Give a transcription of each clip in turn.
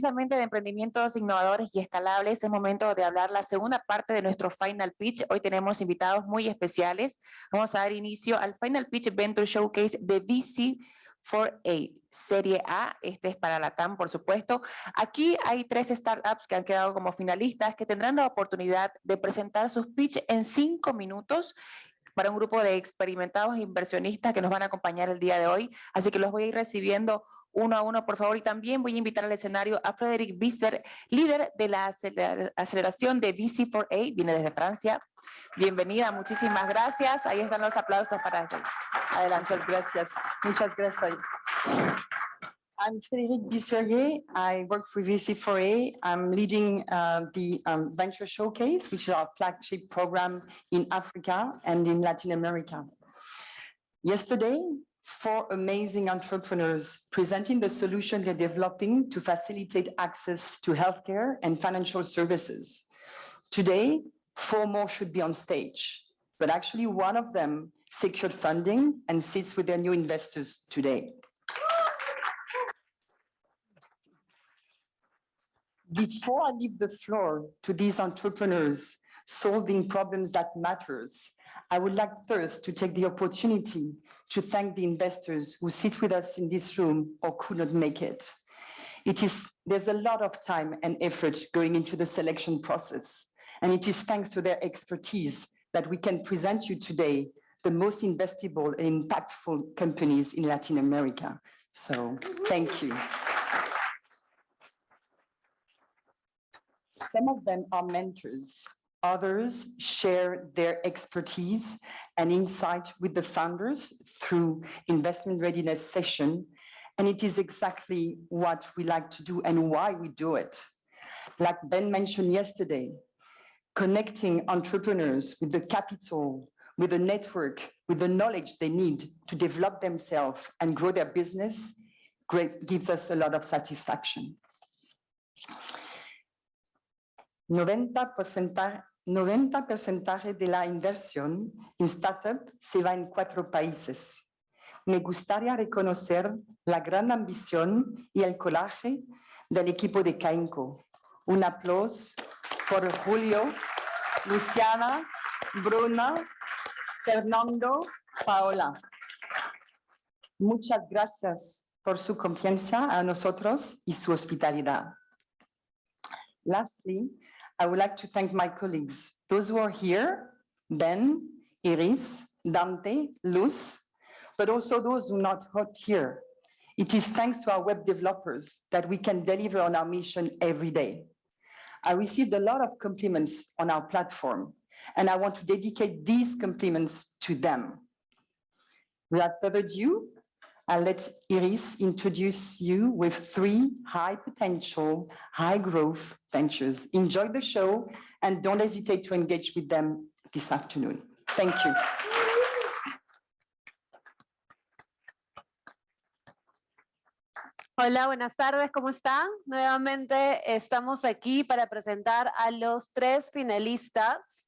precisamente de emprendimientos innovadores y escalables, es momento de hablar la segunda parte de nuestro Final Pitch. Hoy tenemos invitados muy especiales. Vamos a dar inicio al Final Pitch Venture Showcase de VC4E. Serie A, este es para la TAM, por supuesto. Aquí hay 3 startups que han quedado como finalistas que tendrán la oportunidad de presentar sus pitch en 5 minutos para un grupo de experimentados inversionistas que nos van a acompañar el día de hoy. Así que los voy a ir recibiendo uno a uno, por favor. Y también voy a invitar al escenario a Frédéric Visser, líder de la aceleración de VC4A, viene desde Francia. Bienvenida, muchísimas gracias. Ahí están los aplausos para hacer. Adelante. Muchas gracias. Muchas gracias. I'm Frédéric Visser. I work for VC4E. I'm leading the Venture Showcase, which is our flagship program in Africa and in Latin America. Yesterday, 4 amazing entrepreneurs presenting the solution they're developing to facilitate access to healthcare and financial services. Today, 4 more should be on stage, but actually one of them secured funding and sits with their new investors today. Before I leave the floor to these entrepreneurs solving problems that matters, I would like first to take the opportunity to thank the investors who sit with us in this room or could not make it. There's a lot of time and effort going into the selection process, and it is thanks to their expertise that we can present you today the most investable and impactful companies in Latin America. So thank you. Some of them are mentors. Others share their expertise and insight with the founders through investment readiness session. And it is exactly what we like to do and why we do it. Like Ben mentioned yesterday, connecting entrepreneurs with the capital, with the network, with the knowledge they need to develop themselves and grow their business, gives us a lot of satisfaction. 90% de la inversión en startup se va en 4 países. Me gustaría reconocer la gran ambición y el coraje del equipo de Cainco. Un aplauso por Julio, Luciana, Bruna, Fernando, Paola. Muchas gracias por su confianza a nosotros y su hospitalidad. Lastly, I would like to thank my colleagues, those who are here, Ben, Iris, Dante, Luz, but also those who are not here. It is thanks to our web developers that we can deliver on our mission every day. I received a lot of compliments on our platform, and I want to dedicate these compliments to them. Without further ado, I'll let Iris introduce you with 3 high potential, high growth ventures. Enjoy the show and don't hesitate to engage with them this afternoon. Thank you. Hola, buenas tardes, ¿cómo están? Nuevamente estamos aquí para presentar a los 3 finalistas.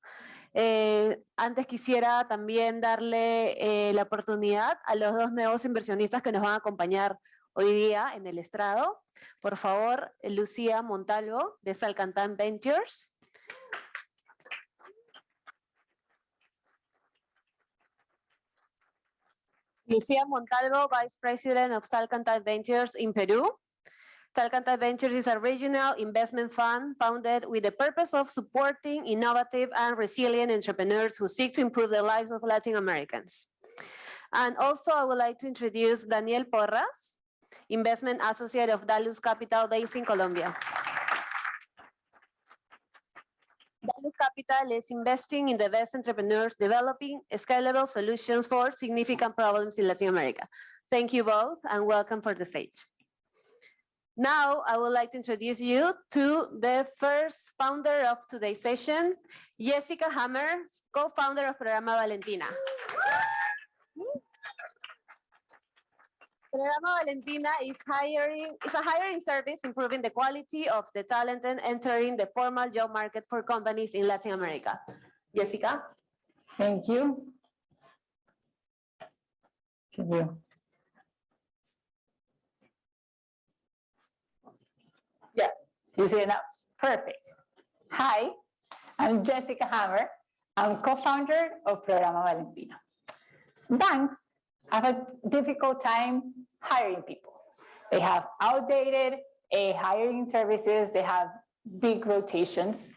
Antes quisiera también darle la oportunidad a los 2 nuevos inversionistas que nos van a acompañar hoy día en el estrado. Por favor, Lucía Montalvo, de Salcantán Ventures. Lucía Montalvo, Vice President of Salcantán Ventures in Peru. Salcantán Ventures is a regional investment fund founded with the purpose of supporting innovative and resilient entrepreneurs who seek to improve the lives of Latin Americans. And also, I would like to introduce Daniel Porras, Investment Associate of Dalus Capital based in Colombia. Dalus Capital is investing in the best entrepreneurs developing scalable solutions for significant problems in Latin America. Thank you both and welcome for the stage. Now, I would like to introduce you to the first founder of today's session, Jessica Hammer, co-founder of Programa Valentina. Programa Valentina is a hiring service improving the quality of the talent and entering the formal job market for companies in Latin America. Jessica? Thank you. Thank you. Yeah. You see it now? Perfect. Hi, I'm Jessica Hammer. I'm co-founder of Programa Valentina. Banks have a difficult time hiring people. They have outdated hiring services. They have big rotations.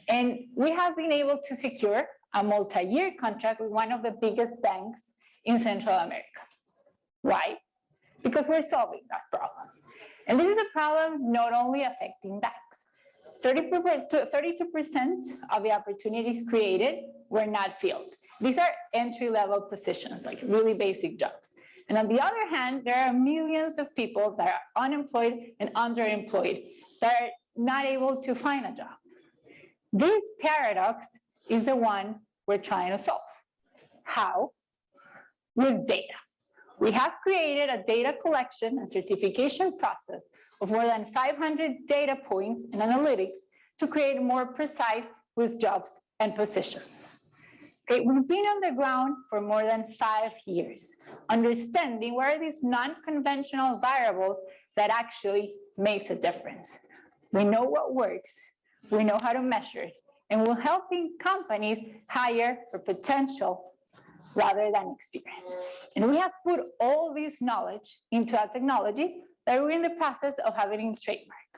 And we have been able to secure a multi-year contract with one of the biggest banks in Central America. Why? Because we're solving that problem. And this is a problem not only affecting banks. 32% of the opportunities created were not filled. These are entry-level positions, like really basic jobs. And on the other hand, there are millions of people that are unemployed and underemployed that are not able to find a job. This paradox is the one we're trying to solve. How? With data. We have created a data collection and certification process of more than 500 data points and analytics to create more precise with jobs and positions. Okay, we've been on the ground for more than 5 years, understanding what are these non-conventional variables that actually makes a difference. We know what works, we know how to measure it, and we're helping companies hire for potential rather than experience. And we have put all this knowledge into a technology that we're in the process of having trademark.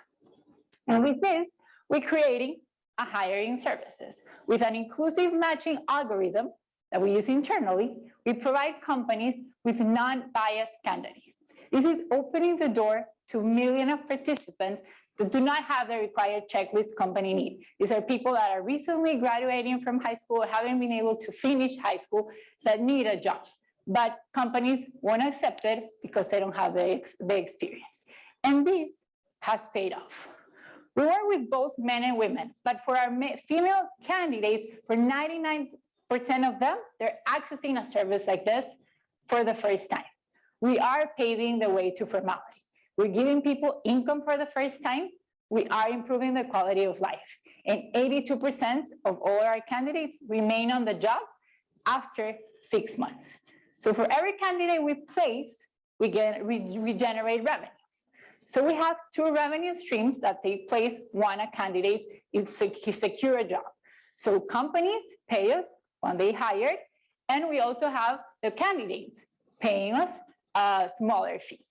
And with this, we're creating a hiring services. With an inclusive matching algorithm that we use internally, we provide companies with non-biased candidates. This is opening the door to millions of participants that do not have the required checklist company need. These are people that are recently graduating from high school, haven't been able to finish high school, that need a job. But companies won't accept it because they don't have the experience. And this has paid off. We work with both men and women, but for our female candidates, for 99% of them, they're accessing a service like this for the first time. We are paving the way to formality. We're giving people income for the first time. We are improving the quality of life. And 82% of all our candidates remain on the job after 6 months. So for every candidate we place, we generate revenue. So we have 2 revenue streams that take place when a candidate is secure a job. So companies pay us when they hire, and we also have the candidates paying us a smaller fee.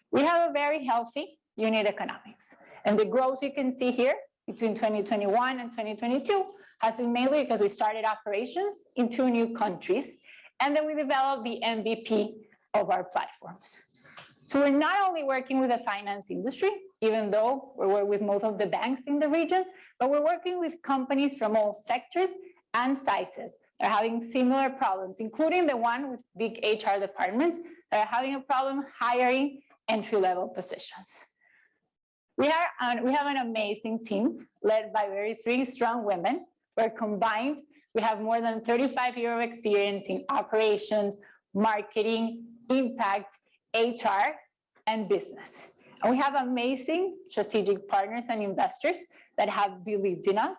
We have a very healthy unit economics. And the growth you can see here between 2021 and 2022 has been mainly because we started operations in 2 new countries, and then we developed the MVP of our platforms. So we're not only working with the finance industry, even though we work with most of the banks in the region, but we're working with companies from all sectors and sizes that are having similar problems, including the one with big HR departments that are having a problem hiring entry-level positions. We have an amazing team led by 3 strong women, where combined, we have more than 35 years of experience in operations, marketing, impact, HR, and business. And we have amazing strategic partners and investors that have believed in us,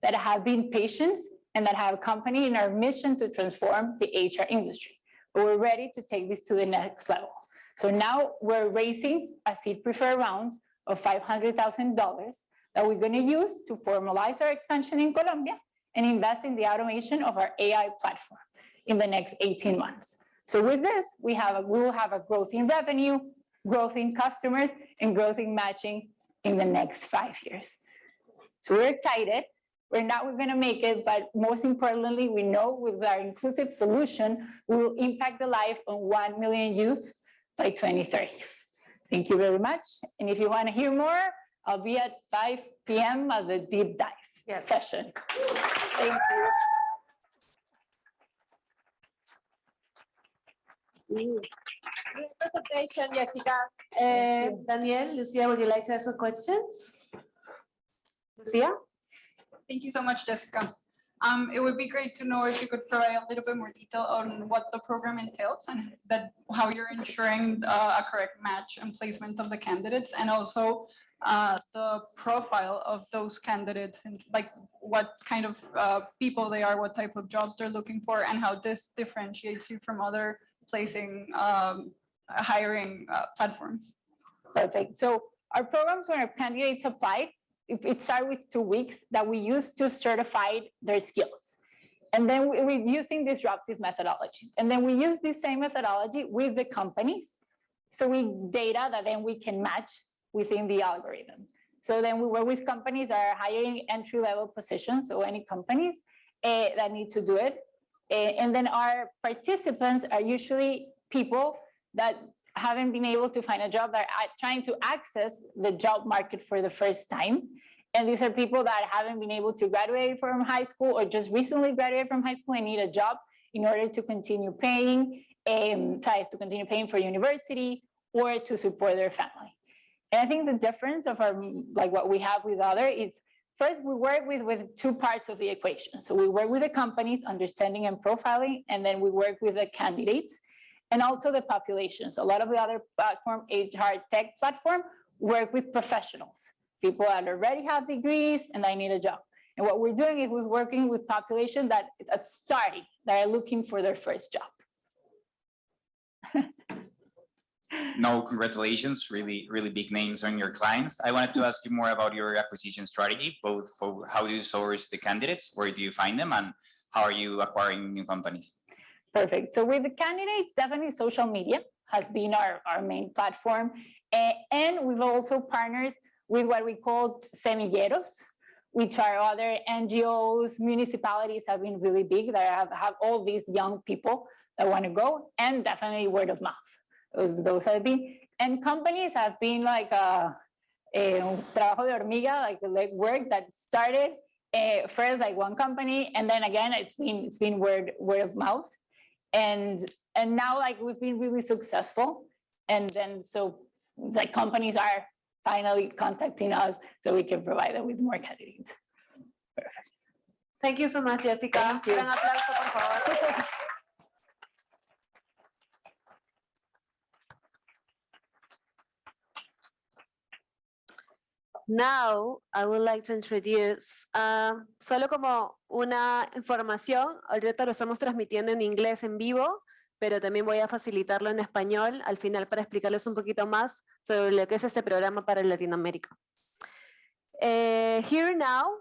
that have been patient, and that have accompanied in our mission to transform the HR industry. But we're ready to take this to the next level. So now we're raising a seed preferred round of $500,000 that we're going to use to formalize our expansion in Colombia and invest in the automation of our AI platform in the next 18 months. So with this, we will have a growth in revenue, growth in customers, and growth in matching in the next 5 years. So we're excited. We're going to make it, but most importantly, we know with our inclusive solution, we will impact the life of 1 million youth by 2030. Thank you very much. And if you want to hear more, I'll be at 5 p.m. at the deep dive session. Thank you. Great presentation, Jessica. Daniel, Lucia, would you like to ask some questions? Lucia? Thank you so much, Jessica. It would be great to know if you could provide a little bit more detail on what the program entails and how you're ensuring a correct match and placement of the candidates, and also the profile of those candidates and like what kind of people they are, what type of jobs they're looking for, and how this differentiates you from other hiring platforms. Perfect. So our programs, when our candidates apply, if it starts with 2 weeks that we use to certify their skills. And then we're using disruptive methodologies. And then we use the same methodology with the companies. So we data that then we can match within the algorithm. So then we work with companies that are hiring entry-level positions, so any companies that need to do it. And then our participants are usually people that haven't been able to find a job, that are trying to access the job market for the first time. And these are people that haven't been able to graduate from high school or just recently graduated from high school and need a job in order to continue paying, for university or to support their family. And I think the difference of our, like what we have with other is, first, we work with 2 parts of the equation. So we work with the companies, understanding and profiling, and then we work with the candidates and also the populations. A lot of the other platform, HR tech platform, work with professionals, people that already have degrees and they need a job. And what we're doing is we're working with population that is at starting, that are looking for their first job. No, congratulations, really big names on your clients. I wanted to ask you more about your acquisition strategy, both for how do you source the candidates, where do you find them, and how are you acquiring new companies? Perfect. So with the candidates, definitely social media has been our main platform. And we've also partnered with what we call semilleros, which are other NGOs, municipalities have been really big, that have all these young people that want to go, and definitely word of mouth. Those have been, and companies have been like a trabajo de hormiga, like work that started first like one company, and then again it's been word of mouth, and now like we've been really successful, and then so like companies are finally contacting us so we can provide them with more candidates. Perfect. Thank you so much, Jessica. Thank you. Un aplauso, por favor. Now, I would like to introduce, solo como una información, ahorita lo estamos transmitiendo en inglés en vivo, pero también voy a facilitarlo en español al final para explicarles un poquito más sobre lo que es este programa para Latinoamérica. Here now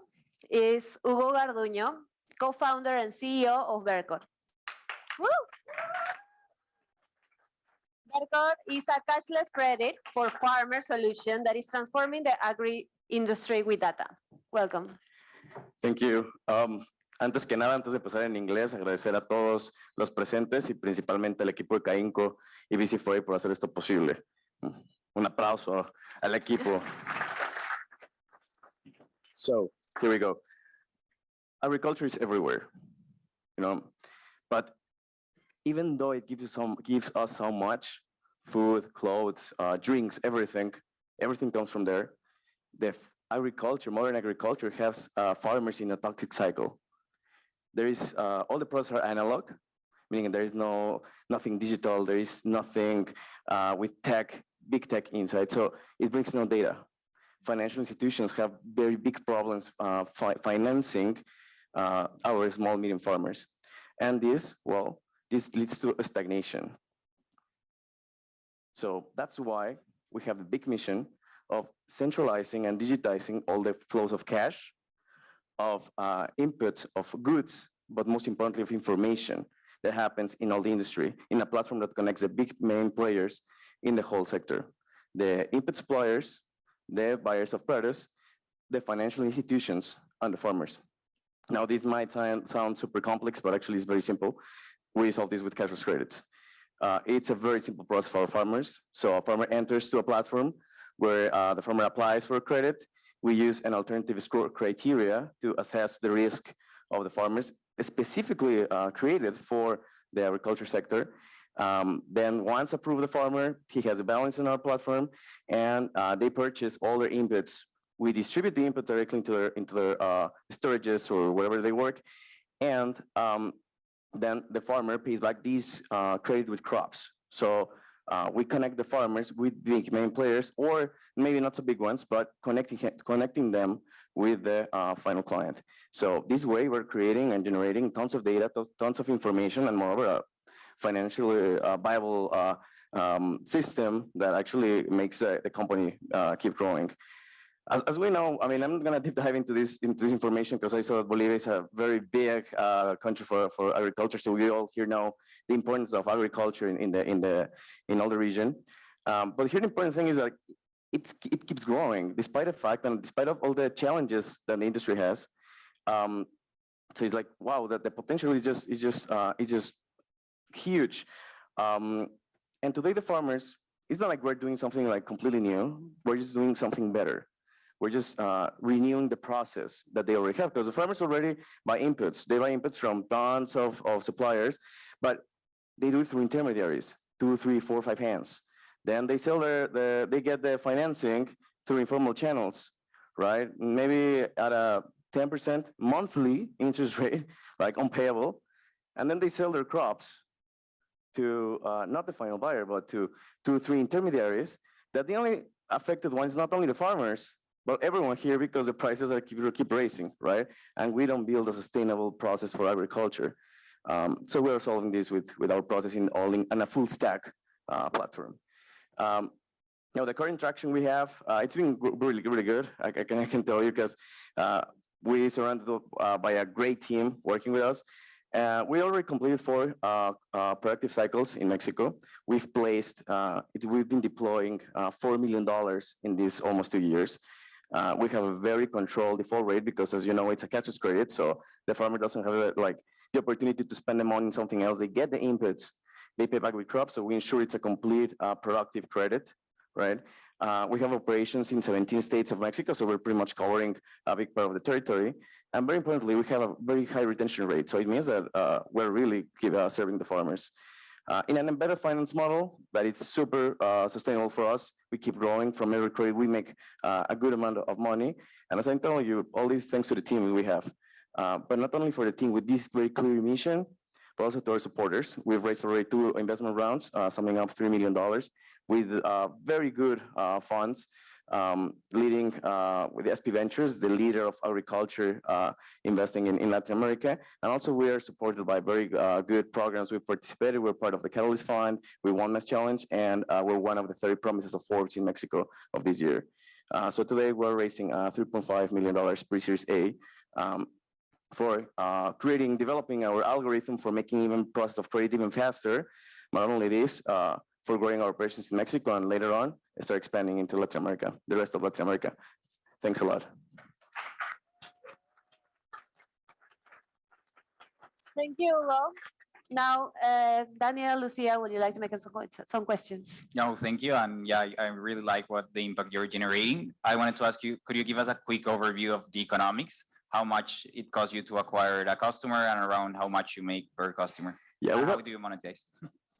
is Hugo Garduño, co-founder and CEO of VCILAT. VCILAT is a cashless credit for farmer solution that is transforming the agri-industry with data. Welcome. Thank you. Antes que nada, antes de pasar en inglés, agradecer a todos los presentes y principalmente al equipo de CAINCO y VC4E por hacer esto posible. Un aplauso al equipo. So, here we go. Agriculture is everywhere, you know, but even though it gives us so much, food, clothes, drinks, everything comes from there. The agriculture, modern agriculture, has farmers in a toxic cycle. There is all the processes are analog, meaning there is nothing digital. There is nothing with tech, big tech inside. So it brings no data. Financial institutions have very big problems financing our small, medium farmers, and this leads to a stagnation. So that's why we have the big mission of centralizing and digitizing all the flows of cash, of input of goods, but most importantly of information that happens in all the industry in a platform that connects the big main players in the whole sector. The input suppliers, the buyers of produce, the financial institutions, and the farmers. Now, this might sound super complex, but actually it's very simple. We solve this with cashless credits. It's a very simple process for our farmers. So a farmer enters to a platform where the farmer applies for a credit. We use an alternative score criteria to assess the risk of the farmers, specifically created for the agriculture sector. Then once approved the farmer, he has a balance in our platform, and they purchase all their inputs. We distribute the inputs directly into their storages or wherever they work, and then the farmer pays back these credit with crops. So we connect the farmers with big main players, or maybe not so big ones, but connecting them with the final client. So this way we're creating and generating tons of data, tons of information, and moreover, financially viable system that actually makes the company keep growing. As we know, I mean, I'm not going to deep dive into this information because I saw that Bolivia is a very big country for agriculture. So we all here know the importance of agriculture in all the region. But here the important thing is that it keeps growing despite the fact and despite of all the challenges that the industry has. So it's like, wow, that the potential is just huge. And today the farmers, it's not like we're doing something like completely new. We're just doing something better. We're just renewing the process that they already have because the farmers already buy inputs. They buy inputs from tons of suppliers, but they do it through intermediaries, 2, 3, 4, 5 hands. Then they sell they get their financing through informal channels, right? Maybe at a 10% monthly interest rate, like unpayable. And then they sell their crops to not the final buyer, but to 2 or 3 intermediaries that the only affected ones, not only the farmers, but everyone here because the prices are keep raising, right? And we don't build a sustainable process for agriculture. So we are solving this with our processing all in a full stack platform. Now the current traction we have, it's been really, really good. I can tell you because we surrounded by a great team working with us. We already completed 4 productive cycles in Mexico. We've been deploying $4 million in these almost 2 years. We have a very controlled default rate because, as you know, it's a catcher's credit. So the farmer doesn't have the opportunity to spend the money on something else. They get the inputs, they pay back with crops. So we ensure it's a complete productive credit, right? We have operations in 17 states of Mexico. So we're pretty much covering a big part of the territory. And very importantly, we have a very high retention rate. So it means that we're really serving the farmers. In an embedded finance model that is super sustainable for us, we keep growing. From every credit, we make a good amount of money. And as I'm telling you, all these thanks to the team we have. But not only for the team with this very clear mission, but also to our supporters. We've raised already 2 investment rounds, summing up $3 million with very good funds, leading with the SP Ventures, the leader of agriculture investing in Latin America. And also we are supported by very good programs. We participated, we're part of the Catalyst Fund, we won Mass Challenge, and we're one of the 30 promises of Forbes in Mexico of this year. So today we're raising $3.5 million pre-series A for developing our algorithm for making even process of credit even faster. Not only this, for growing our operations in Mexico and later on start expanding into Latin America, the rest of Latin America. Thanks a lot. Thank you, Hugo. Now, Daniel, Lucia, would you like to make some questions? No, thank you. And yeah, I really like the impact you're generating. I wanted to ask you, could you give us a quick overview of the economics? How much it costs you to acquire a customer and around how much you make per customer? Yeah, how do you monetize?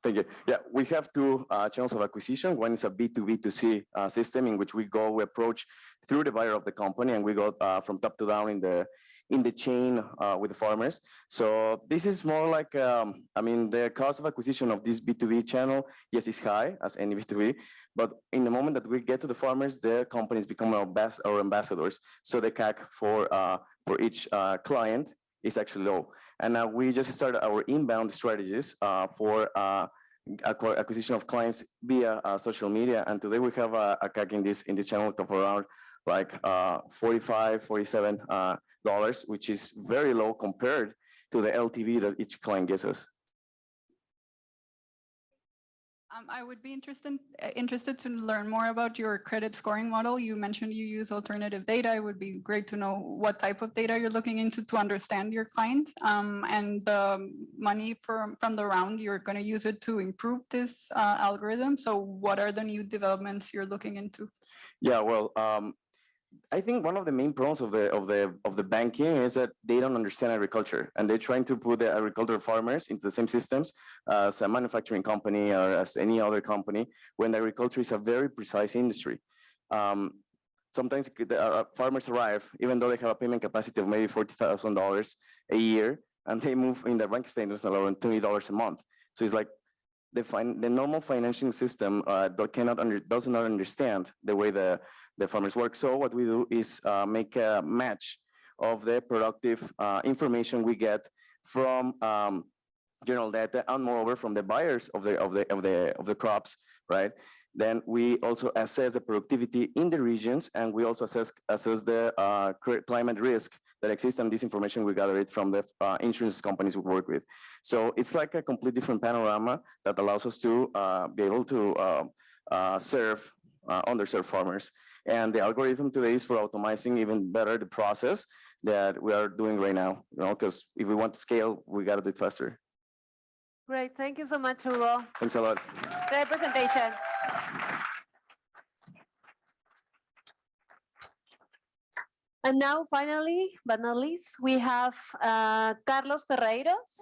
Thank you. Yeah, we have 2 channels of acquisition. One is a B2B2C system in which we approach through the buyer of the company, and we go from top to down in the chain with the farmers. So this is more like, I mean, the cost of acquisition of this B2B channel, yes, is high as any B2B, but in the moment that we get to the farmers, their companies become our ambassadors. So the CAC for each client is actually low. And now we just started our inbound strategies for acquisition of clients via social media. And today we have a CAC in this channel of around like $45, $47, which is very low compared to the LTV that each client gives us. I would be interested to learn more about your credit scoring model. You mentioned you use alternative data. It would be great to know what type of data you're looking into to understand your clients, and the money from the round, you're going to use it to improve this algorithm. So what are the new developments you're looking into? Yeah, well, I think one of the main problems of the banking is that they don't understand agriculture, and they're trying to put the agricultural farmers into the same systems as a manufacturing company or as any other company, when agriculture is a very precise industry. Sometimes the farmers arrive, even though they have a payment capacity of maybe $40,000 a year, and they move in their bank statements around $20 a month. So it's like the normal financing system does not understand the way the farmers work. So what we do is make a match of the productive information we get from general data, and moreover from the buyers of the crops, right? Then we also assess the productivity in the regions, and we also assess the climate risk that exists, and this information we gather it from the insurance companies we work with. So it's like a complete different panorama that allows us to be able to serve underserved farmers. And the algorithm today is for optimizing even better the process that we are doing right now, because if we want to scale, we got to do it faster. Great, thank you so much, Hugo. Thanks a lot. Great presentation. And now, finally, but not least, we have Carlos Ferreiros,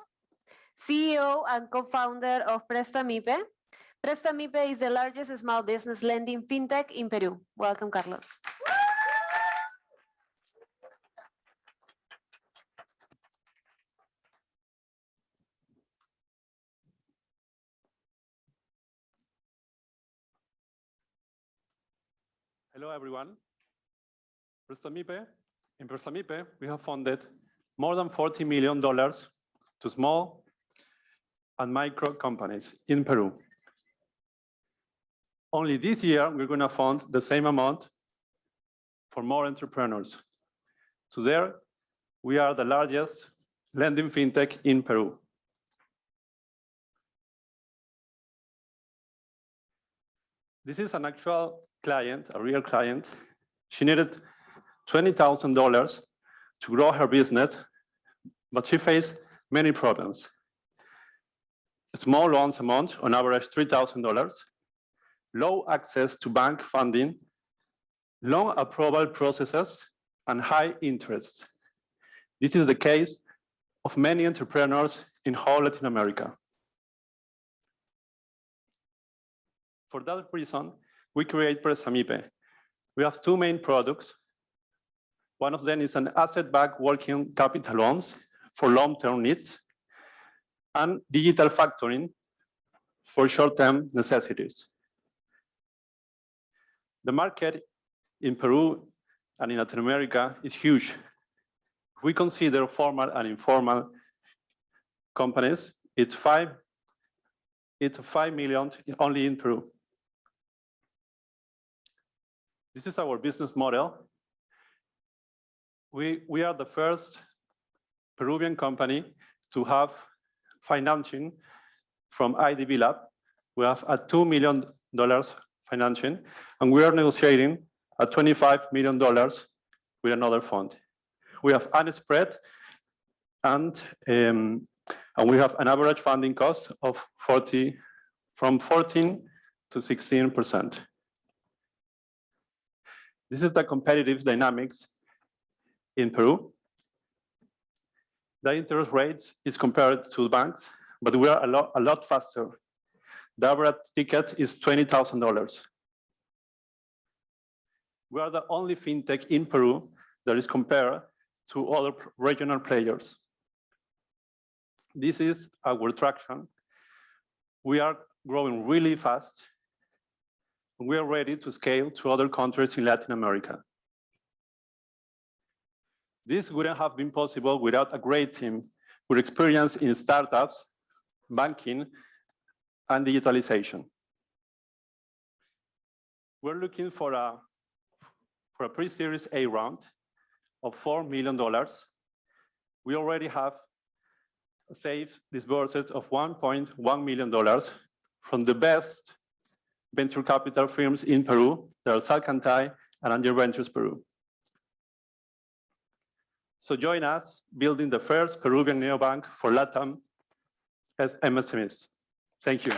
CEO and co-founder of Prestamipe. Prestamipe is the largest small business lending fintech in Peru. Welcome, Carlos. Hello, everyone. In Prestamipe, we have funded more than $40 million to small and micro companies in Peru. Only this year, we're going to fund the same amount for more entrepreneurs. So there, we are the largest lending fintech in Peru. This is an actual client, a real client. She needed $20,000 to grow her business, but she faced many problems. Small loans amount, on average $3,000, low access to bank funding, long approval processes, and high interest. This is the case of many entrepreneurs in whole Latin America. For that reason, we create Prestamipe. We have two main products. One of them is an asset-backed working capital loans for long-term needs, and digital factoring for short-term necessities. The market in Peru and in Latin America is huge. If we consider formal and informal companies, it's 5 million only in Peru. This is our business model. We are the first Peruvian company to have financing from IDB Lab. We have a $2 million financing, and we are negotiating a $25 million with another fund. We have unspread, and we have an average funding cost of from 14 to 16%. This is the competitive dynamics in Peru. The interest rates is compared to banks, but we are a lot faster. The average ticket is $20,000. We are the only fintech in Peru that is compared to other regional players. This is our traction. We are growing really fast. We are ready to scale to other countries in Latin America. This wouldn't have been possible without a great team with experience in startups, banking, and digitalization. We're looking for a pre-series A round of $4 million. We already have saved disbursed of $1.1 million from the best venture capital firms in Peru. There are Salcantay and Angel Ventures Peru. So join us building the first Peruvian neobank for LATAM as MSMEs. Thank you.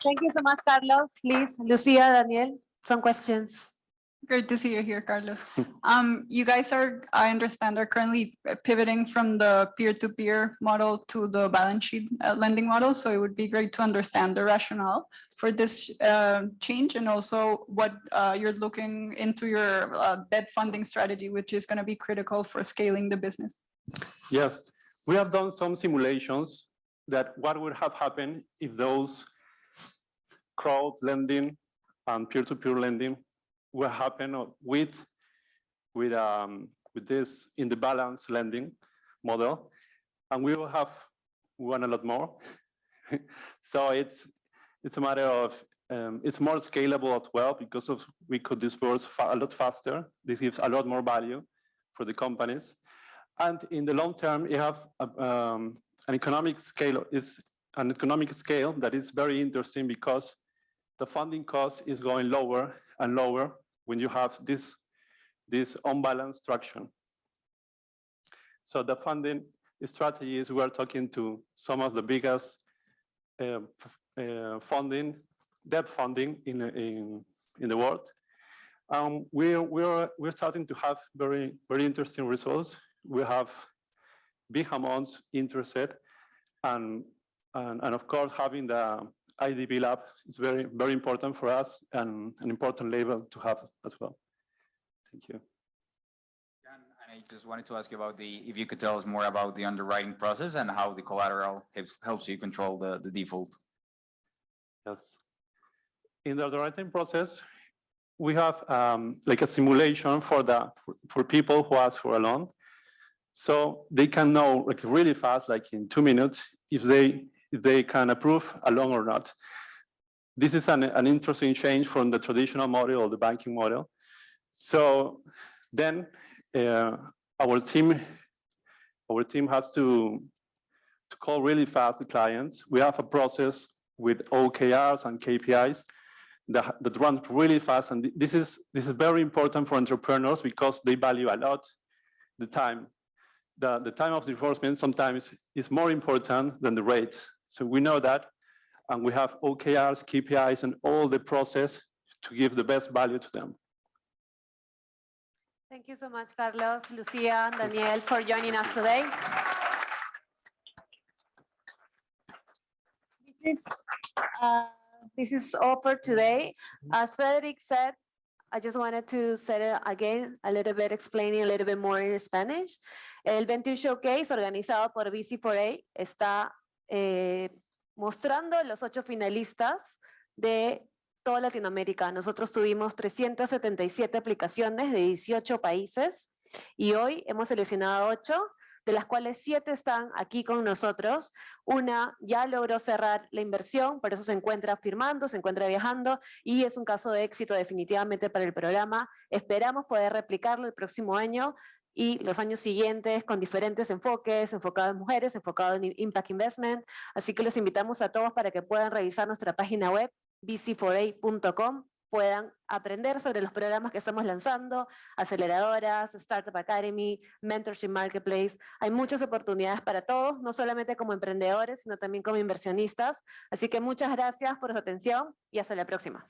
Thank you so much, Carlos. Please, Lucia, Daniel, some questions. Great to see you here, Carlos. You guys are, I understand, are currently pivoting from the peer-to-peer model to the balance sheet lending model. So it would be great to understand the rationale for this change, and also what you're looking into your debt funding strategy, which is going to be critical for scaling the business. Yes, we have done some simulations that what would have happened if those crowd lending and peer-to-peer lending will happen with with this in the balance lending model, and we will have one a lot more. So it's a matter of it's more scalable as well because of we could disperse a lot faster. This gives a lot more value for the companies, and in the long term, you have an economic scale that is very interesting because the funding cost is going lower and lower when you have this unbalanced structure. So the funding strategies, we're talking to some of the biggest debt funding in the world. We're starting to have very interesting results. We have big amounts interested, and of course having the IDB lab is very important for us and an important label to have as well. Thank you. And I just wanted to ask you about if you could tell us more about the underwriting process and how the collateral helps you control the default. Yes. In the underwriting process, we have like a simulation for people who ask for a loan. So they can know like really fast, like in 2 minutes, if they can approve a loan or not. This is an interesting change from the traditional model or the banking model. So then our team has to call really fast the clients. We have a process with OKRs and KPIs that run really fast, and this is very important for entrepreneurs because they value a lot the time. The time of disbursement sometimes is more important than the rate. So we know that, and we have OKRs, KPIs, and all the process to give the best value to them. Thank you so much, Carlos, Lucia, Daniel, for joining us today. This is all for today. As Frederick said, I just wanted to say it again, explaining a little bit more in Spanish. El Venture Showcase, organizado por VC4E, está mostrando los 8 finalistas de toda Latinoamérica. Nosotros tuvimos 377 aplicaciones de 18 países y hoy hemos seleccionado 8, de las cuales 7 están aquí con nosotros. Una ya logró cerrar la inversión, por eso se encuentra firmando, se encuentra viajando y es un caso de éxito definitivamente para el programa. Esperamos poder replicarlo el próximo año y los años siguientes con diferentes enfoques, enfocado en mujeres, enfocado en Impact Investment. Así que los invitamos a todos para que puedan revisar nuestra página web VC4E.com, puedan aprender sobre los programas que estamos lanzando, aceleradoras, Startup Academy, Mentorship Marketplace. Hay muchas oportunidades para todos, no solamente como emprendedores, sino también como inversionistas. Así que muchas gracias por su atención y hasta la próxima.